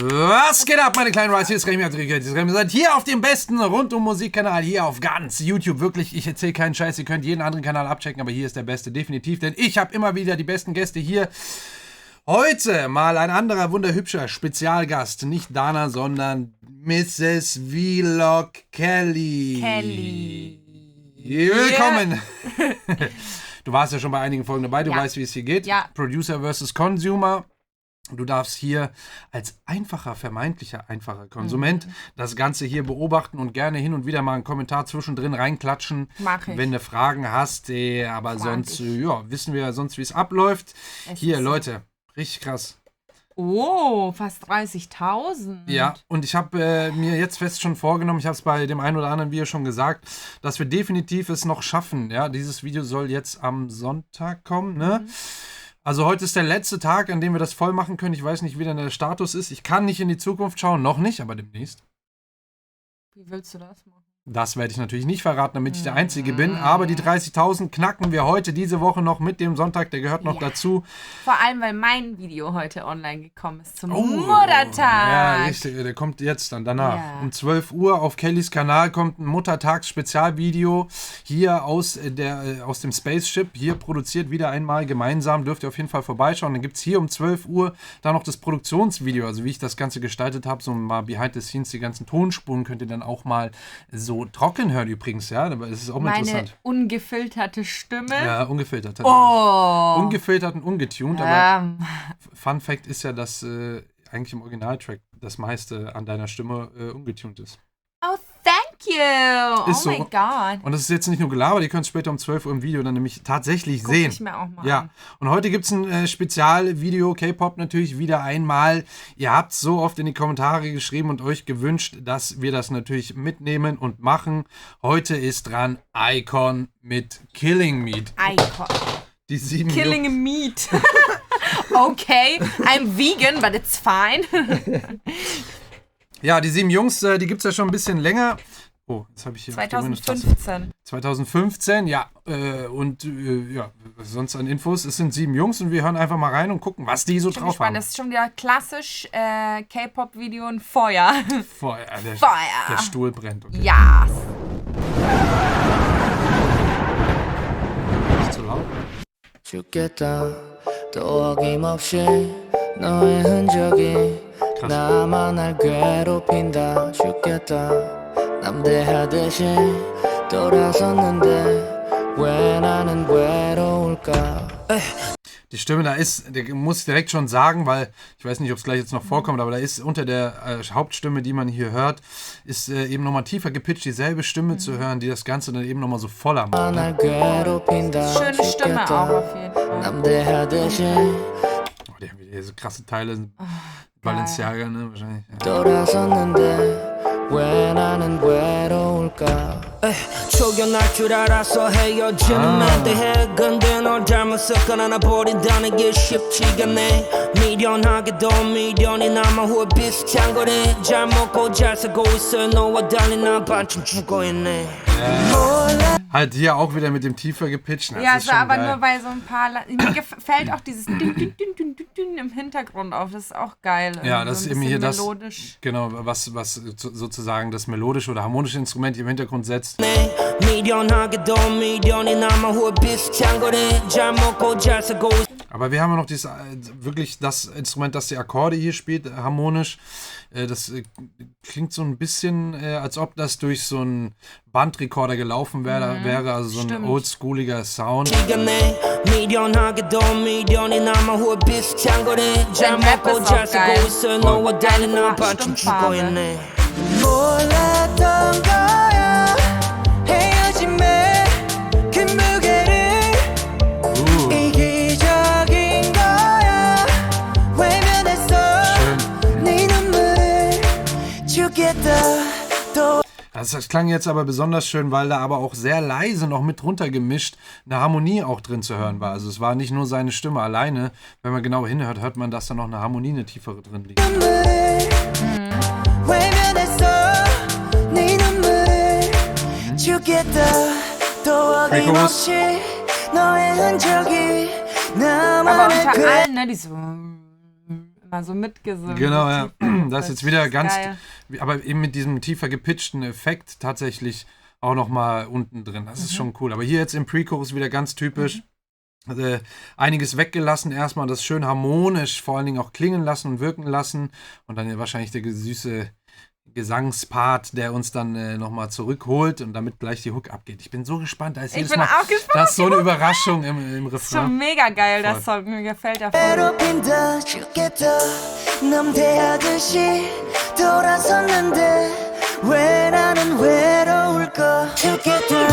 Was geht ab, meine kleinen Rice? Hier ist Remy. Ihr seid hier auf dem besten Rundum-Musikkanal, hier auf ganz YouTube. Wirklich, ich erzähle keinen Scheiß, ihr könnt jeden anderen Kanal abchecken, aber hier ist der beste, definitiv. Denn ich habe immer wieder die besten Gäste hier. Heute mal ein anderer wunderhübscher Spezialgast. Nicht Dana, sondern Mrs. Vlog Kelly. Willkommen. Yeah. Du warst ja schon bei einigen Folgen dabei, du weißt, wie es hier geht. Ja. Producer versus Consumer. Du darfst hier als vermeintlicher Konsument das Ganze hier beobachten und gerne hin und wieder mal einen Kommentar zwischendrin reinklatschen, wenn du Fragen hast. Aber sonst wissen wir ja sonst, wie es abläuft. Hier, Leute, richtig krass. Oh, fast 30.000. Ja, und ich habe mir jetzt fest schon vorgenommen, ich habe es bei dem einen oder anderen Video schon gesagt, dass wir definitiv es noch schaffen. Ja, dieses Video soll jetzt am Sonntag kommen, ne? Also heute ist der letzte Tag, an dem wir das voll machen können. Ich weiß nicht, wie dann der Status ist. Ich kann nicht in die Zukunft schauen, noch nicht, aber demnächst. Wie willst du das machen? Das werde ich natürlich nicht verraten, damit ich der Einzige bin. Aber die 30.000 knacken wir heute, diese Woche noch mit dem Sonntag. Der gehört noch dazu. Vor allem, weil mein Video heute online gekommen ist zum Muttertag. Ja, richtig. Der kommt jetzt dann danach. Ja. Um 12 Uhr auf Kellys Kanal kommt ein Muttertags-Spezialvideo. Hier aus dem Spaceship. Hier produziert wieder einmal gemeinsam. Dürft ihr auf jeden Fall vorbeischauen. Dann gibt es hier um 12 Uhr dann noch das Produktionsvideo. Also wie ich das Ganze gestaltet habe. So mal behind the scenes. Die ganzen Tonspuren könnt ihr dann auch mal so trocken hören übrigens, ja, aber es ist auch mal interessant. Meine ungefilterte Stimme. Ja, ungefiltert. Ungefiltert und ungetuned, aber Fun Fact ist ja, dass eigentlich im Originaltrack das meiste an deiner Stimme ungetuned ist. Oh, thank you! Ist oh my God. Und das ist jetzt nicht nur gelabert, ihr könnt es später um 12 Uhr im Video dann nämlich tatsächlich sehen. Guck ich mir auch mal an. Und heute gibt es ein Spezialvideo, K-Pop natürlich wieder einmal. Ihr habt so oft in die Kommentare geschrieben und euch gewünscht, dass wir das natürlich mitnehmen und machen. Heute ist dran iKON mit Killing Meat. iKON. Die 7 Killing Meat. Okay, I'm vegan, but it's fine. Ja, die 7 Jungs, die gibt es ja schon ein bisschen länger. Oh, jetzt habe ich hier 2015. 2015, ja. Sonst an Infos. Es sind 7 Jungs und wir hören einfach mal rein und gucken, was die so drauf haben. Das ist schon wieder klassisch K-Pop-Video und Feuer. Feuer. Der Stuhl brennt. Okay. Ja. Ist zu laut? 죽겠다 또 어김없이 너의 흔적이 나만 날 괴롭힌다 죽겠다 남대하듯이 돌아섰는데 왜 나는 외로울까 Die Stimme da ist, muss ich direkt schon sagen, weil ich weiß nicht, ob es gleich jetzt noch vorkommt, aber da ist unter der Hauptstimme, die man hier hört, ist eben nochmal tiefer gepitcht, dieselbe Stimme zu hören, die das Ganze dann eben nochmal so voller macht. Ne? Schöne Stimme auch auf jeden Fall. Die haben wieder so krasse Teile. Balenciaga, ne? Wahrscheinlich. 왜 나는 외로울까 초견할 줄 알아서 헤어지는 날 대해 근데 널 잘못했건 하나 버린다는 게 쉽지가 않네 미련하게도 미련이 남아 후회 비슷한 거네 잘 먹고 잘 살고 있어 너와 달리 난 반쯤 죽어있네 Halt hier auch wieder mit dem tiefer gepitchten. Ja, so, aber geil. Nur bei so ein paar. Mir gefällt auch dieses Dün im Hintergrund auf. Das ist auch geil. Ja, das so ist eben hier melodisch. Das. Genau, was sozusagen das melodische oder harmonische Instrument hier im Hintergrund setzt. Aber wir haben ja noch wirklich das Instrument, das die Akkorde hier spielt, harmonisch. Das klingt so ein bisschen, als ob das durch so einen Bandrekorder gelaufen wäre, also so ein oldschooliger Sound. Das klang jetzt aber besonders schön, weil da aber auch sehr leise noch mit drunter gemischt eine Harmonie auch drin zu hören war. Also es war nicht nur seine Stimme alleine. Wenn man genau hinhört, hört man, dass da noch eine Harmonie, eine tiefere drin liegt. Aber unter allen, ne, die so immer so mitgesungen. Genau, ja. Das ist jetzt wieder ganz, geil. aber eben mit diesem tiefer gepitchten Effekt tatsächlich auch nochmal unten drin. Das ist schon cool. Aber hier jetzt im Pre-Chorus wieder ganz typisch. Einiges weggelassen erstmal, das schön harmonisch vor allen Dingen auch klingen lassen und wirken lassen. Und dann wahrscheinlich der süße Gesangspart, der uns dann nochmal zurückholt und damit gleich die Hook abgeht. Ich bin so gespannt. Da ist jedes Mal, auch gespannt. da ist so eine Überraschung im Das ist schon Refrain. mega geil, Voll. das Song. Mir gefällt der voll. 괴롭힌다 죽겠다 남대하듯이 돌아섰는데 왜 나는 외로울까 죽겠다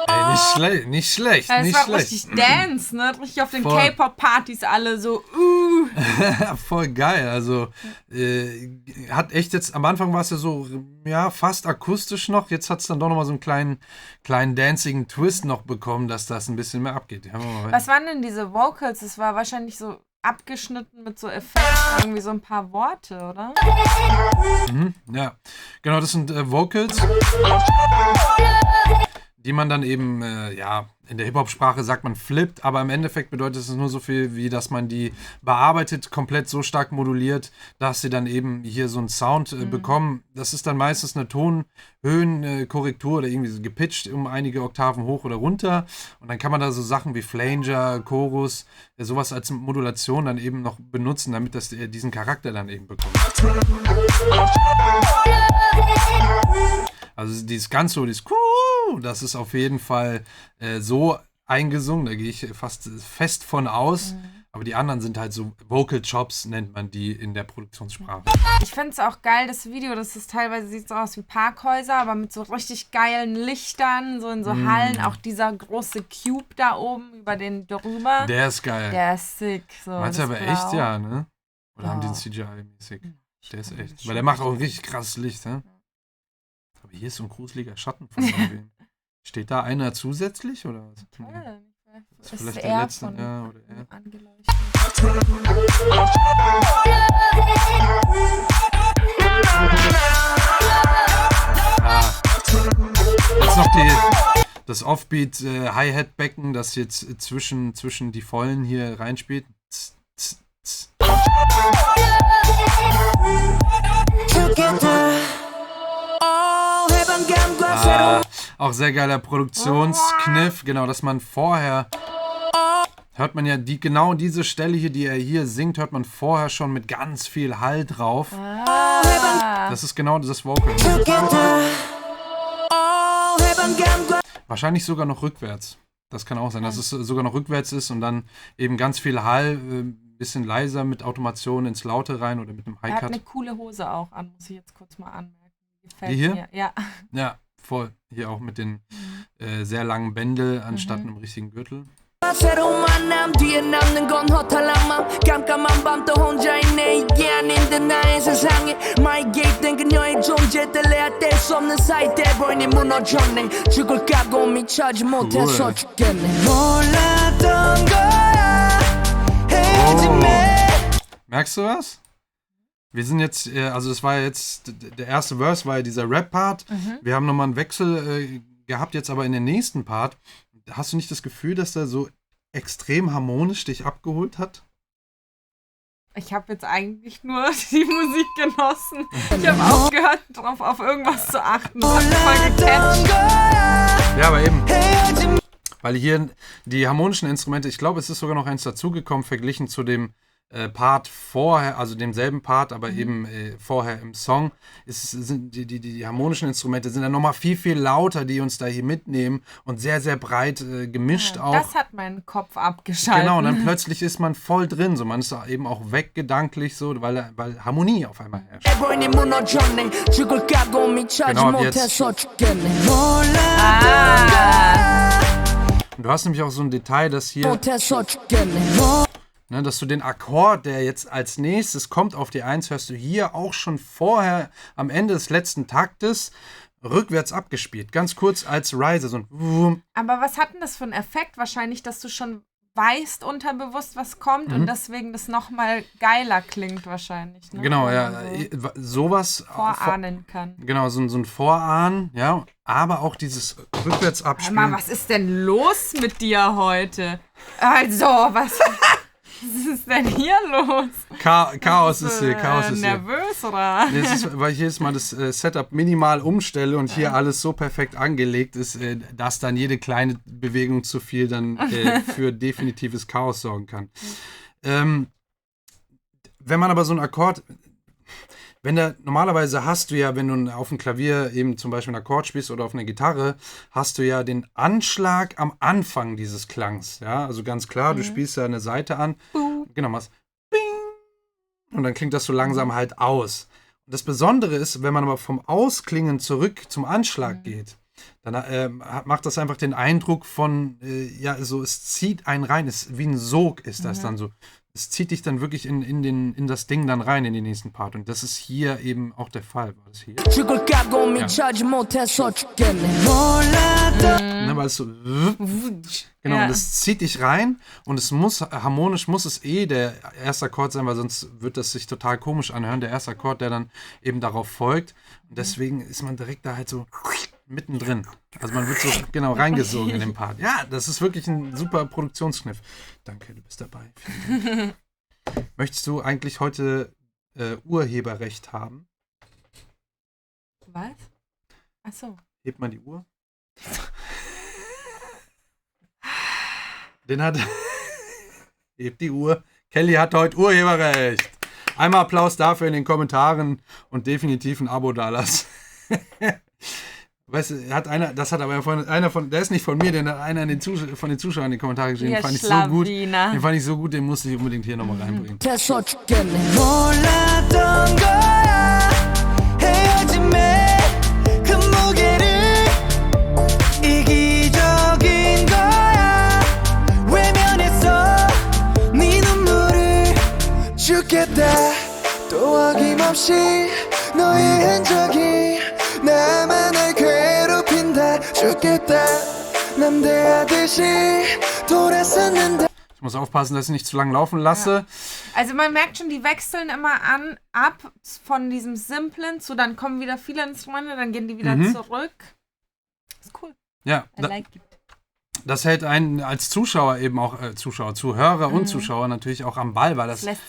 Ey, nicht schlecht, Es nicht war schlecht. richtig Dance, ne? Richtig auf den Voll. K-Pop-Partys alle so, Voll geil. Also hat echt jetzt, am Anfang war es ja so, ja, fast akustisch noch. Jetzt hat es dann doch nochmal so einen kleinen dancigen Twist noch bekommen, dass das ein bisschen mehr abgeht. Ja, Was waren denn diese Vocals? Das war wahrscheinlich so abgeschnitten mit so Effekten, irgendwie so ein paar Worte, oder? Ja, genau, das sind Vocals, die man dann eben, in der Hip-Hop-Sprache sagt man flippt, aber im Endeffekt bedeutet es nur so viel, wie dass man die bearbeitet, komplett so stark moduliert, dass sie dann eben hier so einen Sound bekommen. Das ist dann meistens eine Tonhöhenkorrektur oder irgendwie so gepitcht um einige Oktaven hoch oder runter. Und dann kann man da so Sachen wie Flanger, Chorus, sowas als Modulation dann eben noch benutzen, damit das diesen Charakter dann eben bekommt. Also dieses Ganze, dieses das ist auf jeden Fall so eingesungen, da gehe ich fast fest von aus. Aber die anderen sind halt so Vocal Chops, nennt man die in der Produktionssprache. Ich finde es auch geil, das Video, das ist teilweise, sieht so aus wie Parkhäuser, aber mit so richtig geilen Lichtern, so in so Hallen. Auch dieser große Cube da oben über den drüber. Der ist geil. Der ist sick. So, Meinst du das aber Blau. echt, ja, ne? Oder haben die Ja. den CGI-mäßig? Der ist echt. schon Weil der macht auch ein richtig krasses Licht, ne? Aber hier ist so ein gruseliger Schatten von irgendwem. Steht da einer zusätzlich, oder was? Toll. Das Ist ist vielleicht er der letzte, von ja, oder er. angeleuchtet. Jetzt noch das Offbeat Hi-Hat-Becken, das jetzt zwischen die Vollen hier reinspielt. Tz, tz, tz. Auch sehr geiler Produktionskniff, genau, dass man vorher hört man ja genau diese Stelle hier, die er hier singt, hört man vorher schon mit ganz viel Hall drauf. Das ist genau das Vocal. Wahrscheinlich sogar noch rückwärts. Das kann auch sein, dass es sogar noch rückwärts ist und dann eben ganz viel Hall, bisschen leiser mit Automation ins Laute rein oder mit einem Er hat eine Hi-Cut. coole Hose auch an, muss ich jetzt kurz mal anmerken. Gefällt Die hier? mir. Ja. Ja, voll. Hier auch mit den sehr langen Bändel anstatt einem richtigen Gürtel. 새로운 만남 뒤에 남는 건 허탈함만 깜깜한 밤 또 혼자 있네 이게 아닌 듯 나의 세상에 마이게이트된 그녀의 존재 뗄래야 뗄 수 없는 사이 돼버리니 무너졌네 죽을 각오 미쳐지 못해서 죽겠네 몰랐던 거야 헤어짐에 Merkst du was? Wir sind jetzt, also das war ja jetzt, der erste Verse war ja dieser Rap-Part. Wir haben nochmal einen Wechsel gehabt, jetzt aber in den nächsten Part. Hast du nicht das Gefühl, dass der so extrem harmonisch dich abgeholt hat? Ich habe jetzt eigentlich nur die Musik genossen. Ich habe aufgehört, drauf auf irgendwas zu achten. Das hat mich voll gecatcht. Ja, aber eben. Weil hier die harmonischen Instrumente, ich glaube, es ist sogar noch eins dazugekommen, verglichen zu dem Part vorher, also demselben Part, aber eben vorher im Song, sind die harmonischen Instrumente sind dann nochmal viel, viel lauter, die uns da hier mitnehmen und sehr, sehr breit gemischt auch. Das hat meinen Kopf abgeschaltet. Genau, und dann plötzlich ist man voll drin, so man ist da eben auch weg gedanklich, so, weil Harmonie auf einmal herrscht. 돼버리니 무너졌네 죽을 각오 미쳐지 Genau, jetzt. 못해서 죽겠네 몰랐던 Und du hast nämlich auch so ein Detail, dass hier, 못해서 죽겠네 ne, dass du den Akkord, der jetzt als nächstes kommt auf die 1, hörst du hier auch schon vorher am Ende des letzten Taktes rückwärts abgespielt. Ganz kurz als Riser, so ein Wum. Aber was hat denn das für einen Effekt? Wahrscheinlich, dass du schon weißt unterbewusst, was kommt und deswegen das nochmal geiler klingt wahrscheinlich. Ne? Genau, ja. Sowas. Vorahnen kann. Genau, so ein Vorahnen, ja. Aber auch dieses Rückwärtsabspielen. Hör mal, was ist denn los mit dir heute? Also, was ist denn hier los? Chaos ist hier. Nervös, oder? Das ist, weil ich jedes Mal das Setup minimal umstelle und hier alles so perfekt angelegt ist, dass dann jede kleine Bewegung zu viel dann für definitives Chaos sorgen kann. Wenn man aber so einen Akkord, normalerweise hast du ja, wenn du auf dem Klavier eben zum Beispiel einen Akkord spielst oder auf einer Gitarre, hast du ja den Anschlag am Anfang dieses Klangs. Ja, also ganz klar, du spielst ja eine Seite an. Genau, machst Bing. Und dann klingt das so langsam halt aus. Und das Besondere ist, wenn man aber vom Ausklingen zurück zum Anschlag geht, dann macht das einfach den Eindruck von, es zieht einen rein, wie ein Sog ist das dann so. Es zieht dich dann wirklich in das Ding dann rein, in den nächsten Part. Und das ist hier eben auch der Fall. War das hier? Ja. Weil es so, genau, und es zieht dich rein und es muss, harmonisch muss es der erste Akkord sein, weil sonst wird das sich total komisch anhören. Der erste Akkord, der dann eben darauf folgt. Und deswegen ist man direkt da halt so mittendrin. Also man wird so genau reingesogen in den Part. Ja, das ist wirklich ein super Produktionskniff. Danke, du bist dabei. Vielen Dank. Möchtest du eigentlich heute Urheberrecht haben? Was? Achso. Hebt mal die Uhr. Den hat... Hebt die Uhr. Kelly hat heute Urheberrecht. Einmal Applaus dafür in den Kommentaren und definitiv ein Abo dalassen. Weißt du, der ist nicht von mir, den hat einer von den Zuschauern in den Kommentaren geschrieben. Den fand ich so gut. Den fand ich so gut, den musste ich unbedingt hier nochmal reinbringen. 또 어김없이 너의 흔적이 나만을 괴롭힌다 죽겠다 남대하듯이 돌아섰는데. Ich muss aufpassen, dass ich nicht zu lange laufen lasse. Ja. Also man merkt schon, die wechseln immer ab von diesem Simplen zu, dann kommen wieder viele Instrumente, dann gehen die wieder zurück. Ist cool. Ja. Das hält einen als Zuschauer eben auch, Zuhörer und Zuschauer natürlich auch am Ball, weil das lässt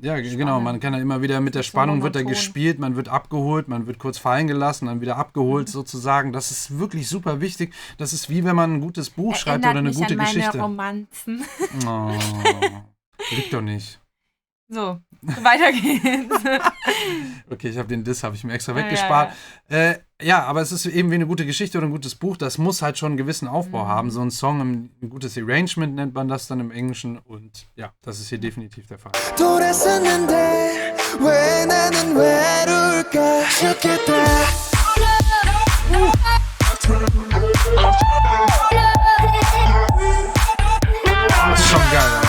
ja, genau, man kann ja immer wieder mit der Spannung, wird da gespielt, man wird abgeholt, man wird kurz fallen gelassen, dann wieder abgeholt sozusagen. Das ist wirklich super wichtig. Das ist wie wenn man ein gutes Buch schreibt oder eine gute Geschichte. Romanzen. Oh, liegt doch nicht. So, weiter geht's. Okay, den Diss habe ich mir extra weggespart. Ja, aber es ist eben wie eine gute Geschichte oder ein gutes Buch. Das muss halt schon einen gewissen Aufbau haben. So ein Song, ein gutes Arrangement nennt man das dann im Englischen. Und ja, das ist hier definitiv der Fall. Das ist schon geil.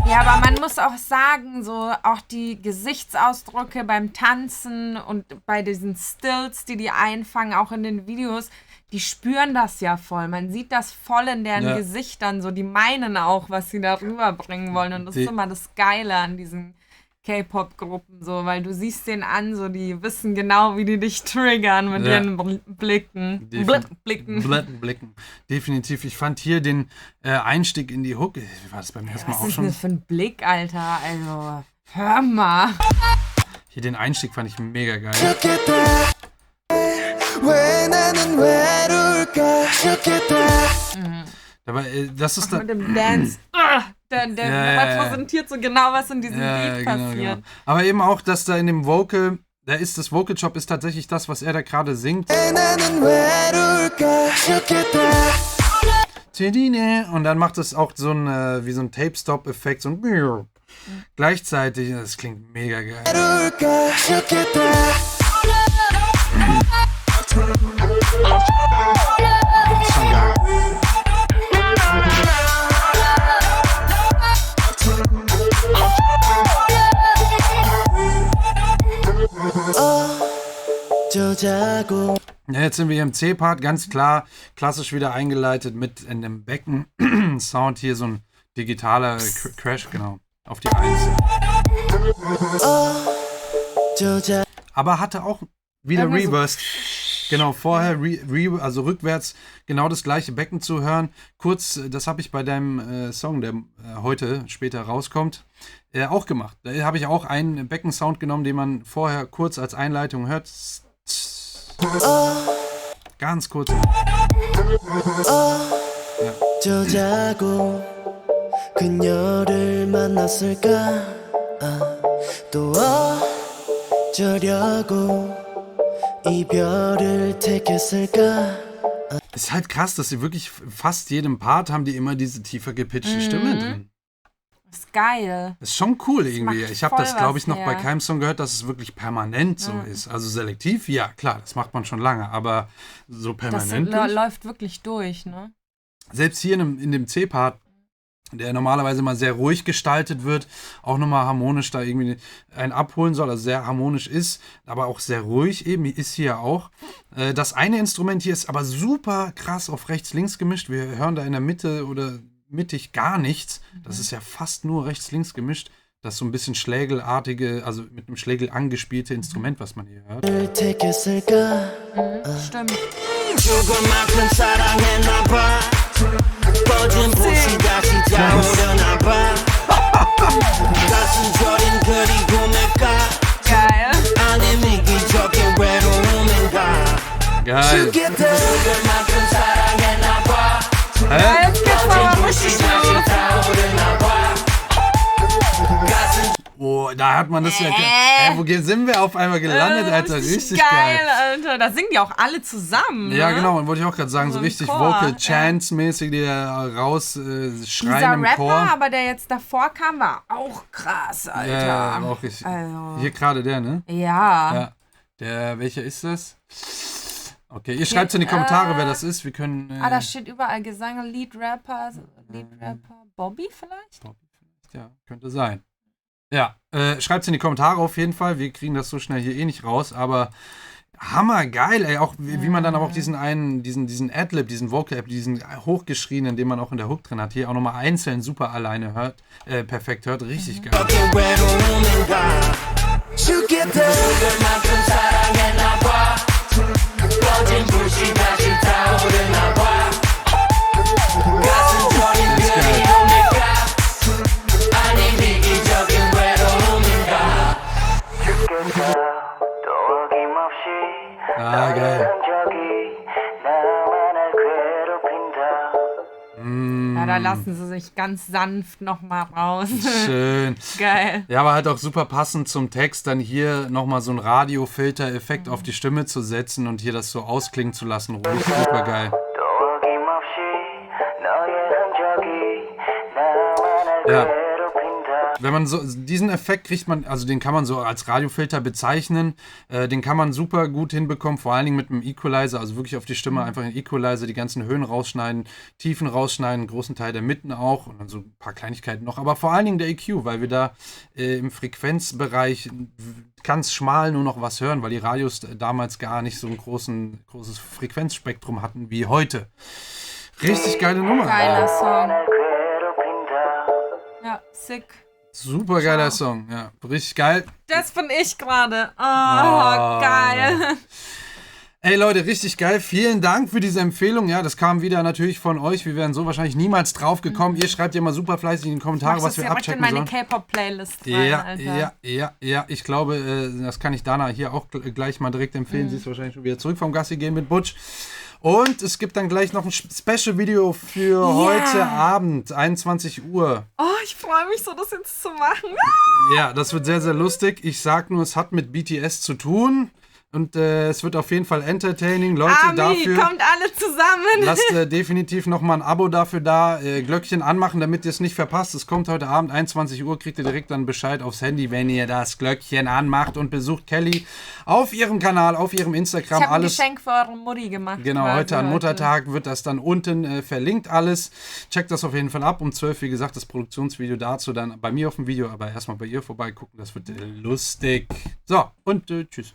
Ja, aber man muss auch sagen, so auch die Gesichtsausdrücke beim Tanzen und bei diesen Stills, die einfangen, auch in den Videos, die spüren das ja voll. Man sieht das voll in deren Gesichtern, so die meinen auch, was sie da rüberbringen wollen. Und das ist immer das Geile an diesen K-Pop-Gruppen, so, weil du siehst den an, so, die wissen genau, wie die dich triggern mit ihren Blicken. Blicken. Definitiv. Ich fand hier den Einstieg in die Hook, wie war das beim ersten Mal auch schon? Was ist das für ein Blick, Alter? Also, hör mal. Hier den Einstieg fand ich mega geil. Aber das ist mit dem Dance. Der repräsentiert so genau, was in diesem Beat passiert. Genau. Aber eben auch, dass da in dem Vocal, das Vocal Chop ist tatsächlich das, was er da gerade singt. Und dann macht es auch so ein, wie so ein Tape-Stop-Effekt, so ein gleichzeitig, das klingt mega geil. Ja, jetzt sind wir hier im C-Part, ganz klar, klassisch wieder eingeleitet mit in dem Becken-Sound, hier so ein digitaler Crash, genau, auf die 1. Aber hatte auch wieder Reverse. Genau, vorher, also rückwärts, genau das gleiche Becken zu hören. Kurz, das habe ich bei deinem Song, der heute später rauskommt, auch gemacht. Da habe ich auch einen Beckensound genommen, den man vorher kurz als Einleitung hört. Ganz kurz. Ja. Ist halt krass, dass sie wirklich fast jedem Part haben die immer diese tiefer gepitchte Stimme drin. Ist geil. Ist schon cool irgendwie. Ich habe das, glaube ich, noch bei her. keinem Song gehört, dass es wirklich permanent so ist. Also selektiv, ja, klar, das macht man schon lange, aber so permanent. Das läuft wirklich durch, ne? Selbst hier in dem C-Part, der normalerweise mal sehr ruhig gestaltet wird, auch nochmal harmonisch da irgendwie einen abholen soll, also sehr harmonisch ist, aber auch sehr ruhig eben, ist hier auch. Das eine Instrument hier ist aber super krass auf rechts-links gemischt. Wir hören da in der Mitte oder mittig gar nichts. Das ist ja fast nur rechts-links gemischt. Das ist so ein bisschen schlägelartige, also mit einem Schlägel angespielte Instrument, was man hier hört. Stimmt. Geil. Oh, da hat man das ja. Wo sind wir auf einmal gelandet, Alter? Richtig geil. Alter. Da singen die auch alle zusammen. Ja, ne? genau. Und wollte ich auch gerade sagen, so richtig Chor, Vocal Chants-mäßig, die da raus schreien Dieser im Rapper, Chor. aber der jetzt davor kam, war auch krass, Alter. Ja, auch richtig. Also. Hier gerade der, ne? Ja. Ja. Welcher ist das? Okay, ihr schreibt in die Kommentare, wer das ist. Wir können. Da steht überall Gesang, Lead-Rapper. Bobby vielleicht? Bobby vielleicht, ja, könnte sein. Ja, schreibt es in die Kommentare auf jeden Fall. Wir kriegen das so schnell hier eh nicht raus, aber hammergeil, ey. Auch wie man dann aber auch diesen Adlib, diesen Vocal-App, diesen hochgeschrienen, den man auch in der Hook drin hat, hier auch nochmal einzeln super alleine hört, perfekt hört. Richtig geil. Ah, geil. Ja, da lassen sie sich ganz sanft nochmal raus. Schön. Geil. Ja, aber halt auch super passend zum Text, dann hier nochmal so einen Radiofilter-Effekt auf die Stimme zu setzen und hier das so ausklingen zu lassen. Ruhig, super geil. Ja. Wenn man so diesen Effekt kriegt man, also den kann man so als Radiofilter bezeichnen, den kann man super gut hinbekommen, vor allen Dingen mit einem Equalizer, also wirklich auf die Stimme einfach einen Equalizer, die ganzen Höhen rausschneiden, Tiefen rausschneiden, einen großen Teil der Mitten auch und dann so ein paar Kleinigkeiten noch, aber vor allen Dingen der EQ, weil wir da im Frequenzbereich ganz schmal nur noch was hören, weil die Radios damals gar nicht so ein großes Frequenzspektrum hatten wie heute. Richtig geile Nummer. Geiler Song. Ja, sick. Super geiler Song, ja, richtig geil. Das bin ich gerade. Oh, geil. Ey Leute, richtig geil. Vielen Dank für diese Empfehlung. Ja, das kam wieder natürlich von euch. Wir wären so wahrscheinlich niemals drauf gekommen. Ihr schreibt ja mal super fleißig in die Kommentare, was wir abchecken sollen. Ich in meine K-Pop-Playlist rein, Alter. Ja. Ich glaube, das kann ich Dana hier auch gleich mal direkt empfehlen. Sie ist wahrscheinlich schon wieder zurück vom Gassi gehen mit Butch. Und es gibt dann gleich noch ein Special-Video für heute Abend, 21 Uhr. Oh, ich freue mich so, das jetzt zu machen. Ja, das wird sehr, sehr lustig. Ich sag nur, es hat mit BTS zu tun. Und es wird auf jeden Fall entertaining. Leute, dafür kommt alle zusammen. Lasst definitiv nochmal ein Abo dafür da. Glöckchen anmachen, damit ihr es nicht verpasst. Es kommt heute Abend, 21 Uhr, kriegt ihr direkt dann Bescheid aufs Handy, wenn ihr das Glöckchen anmacht. Und besucht Kelly auf ihrem Kanal, auf ihrem Instagram. Ich habe ein Geschenk für eure Mutti gemacht. Genau, heute an Muttertag wird das dann unten verlinkt alles. Checkt das auf jeden Fall ab. Um 12, wie gesagt, das Produktionsvideo dazu dann bei mir auf dem Video. Aber erstmal bei ihr vorbeigucken, das wird lustig. So, und tschüss.